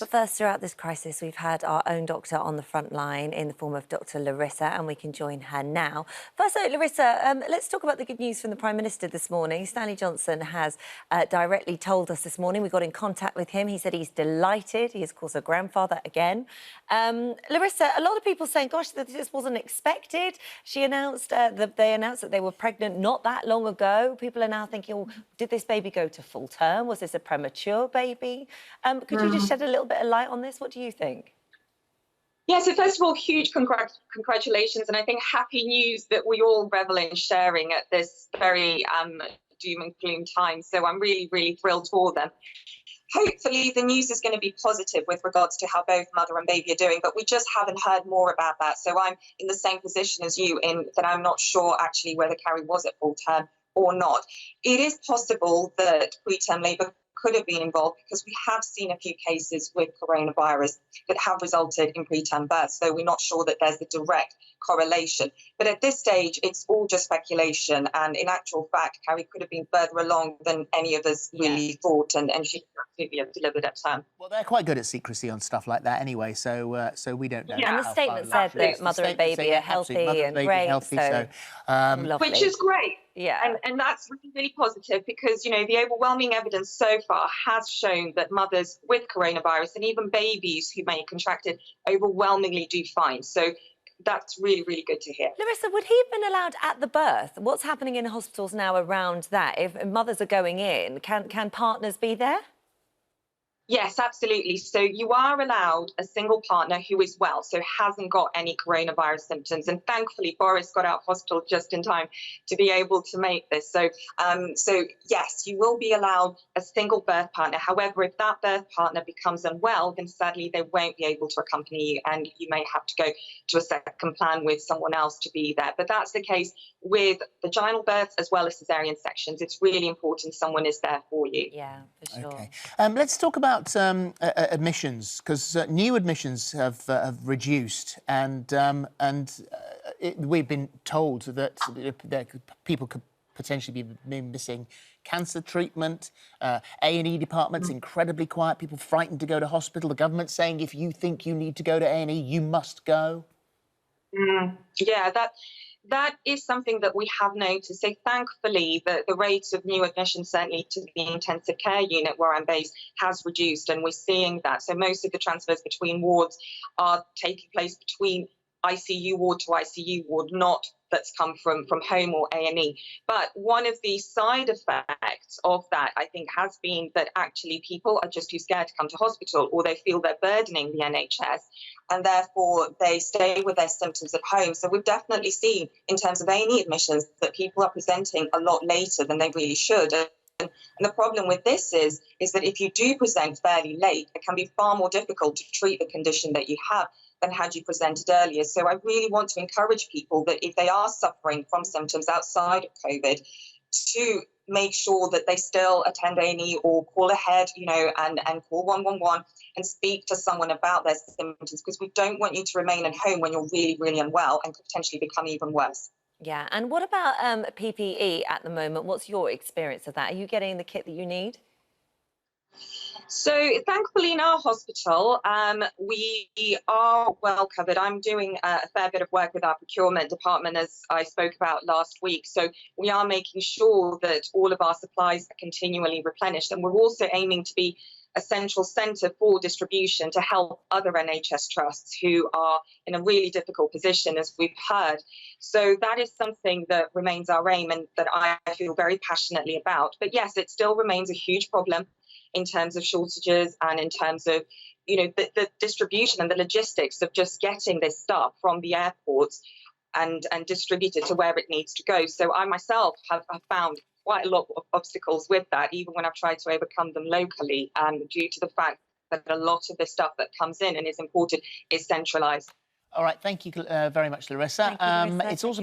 But first, throughout this crisis, we've had our own doctor on the front line in the form of Dr. Larissa, and we can join her now. First, Larissa, let's talk about the good news from the Prime Minister this morning. Stanley Johnson has directly told us this morning. We got in contact with him. He said he's delighted. He is, of course, a grandfather again. Larissa, a lot of people saying, gosh, this wasn't expected. They announced that they were pregnant not that long ago. People are now thinking, oh, did this baby go to full term? Was this a premature baby? Could you just shed a little bit of light on this? What do you think? Yeah, so first of all, huge congratulations, and I think happy news that we all revel in sharing at this very doom and gloom time. So I'm really, really thrilled for them. Hopefully the news is going to be positive with regards to how both mother and baby are doing, but we just haven't heard more about that. So I'm in the same position as you in that I'm not sure actually whether Carrie was at full term or not. It is possible that preterm labour could have been involved because we have seen a few cases with coronavirus that have resulted in preterm births, so we're not sure that there's a direct correlation. But at this stage, it's all just speculation, and in actual fact, Carrie could have been further along than any of us really thought, and she absolutely have delivered at term. Well, they're quite good at secrecy on stuff like that anyway, so we don't know. And the statement said that mother and baby are healthy and great, which is great. Yeah, and that's really, really positive because, you know, the overwhelming evidence so far has shown that mothers with coronavirus and even babies who may have contracted overwhelmingly do fine. So that's really, really good to hear. Larissa, would he have been allowed at the birth? What's happening in hospitals now around that? If mothers are going in, can partners be there? Yes, absolutely. So you are allowed a single partner who is well, so hasn't got any coronavirus symptoms. And thankfully, Boris got out of hospital just in time to be able to make this. So yes, you will be allowed a single birth partner. However, if that birth partner becomes unwell, then sadly they won't be able to accompany you, and you may have to go to a second plan with someone else to be there. But that's the case with vaginal births as well as cesarean sections. It's really important someone is there for you. Yeah, for sure. Okay. Let's talk about admissions, because new admissions have reduced, and we've been told that people could potentially be missing cancer treatment. A&E departments incredibly quiet. People frightened to go to hospital. The government saying if you think you need to go to A&E, you must go. Yeah, that is something that we have noticed. So thankfully, the rates of new admissions, certainly to the intensive care unit where I'm based, has reduced, and we're seeing that. So most of the transfers between wards are taking place between ICU ward to ICU ward, not that's come from home or A&E. But one of the side effects of that, I think, has been that actually people are just too scared to come to hospital, or they feel they're burdening the NHS, and therefore they stay with their symptoms at home. So we've definitely seen, in terms of A&E admissions, that people are presenting a lot later than they really should. And the problem with this is that if you do present fairly late, it can be far more difficult to treat the condition that you have than had you presented earlier. So I really want to encourage people that if they are suffering from symptoms outside of COVID, to make sure that they still attend A&E or call ahead, you know, and call 111 and speak to someone about their symptoms, because we don't want you to remain at home when you're really, really unwell and could potentially become even worse. Yeah, and what about PPE at the moment? What's your experience of that? Are you getting the kit that you need? So thankfully in our hospital, we are well covered. I'm doing a fair bit of work with our procurement department, as I spoke about last week. So we are making sure that all of our supplies are continually replenished. And we're also aiming to be a central centre for distribution to help other NHS trusts who are in a really difficult position, as we've heard. So that is something that remains our aim and that I feel very passionately about. But yes, it still remains a huge problem in terms of shortages and in terms of, you know, the distribution and the logistics of just getting this stuff from the airports and distributed to where it needs to go. So I myself have found quite a lot of obstacles with that, even when I've tried to overcome them locally, due to the fact that a lot of the stuff that comes in and is imported is centralised. All right, thank you very much, Larissa. Thank you, Larissa. It's also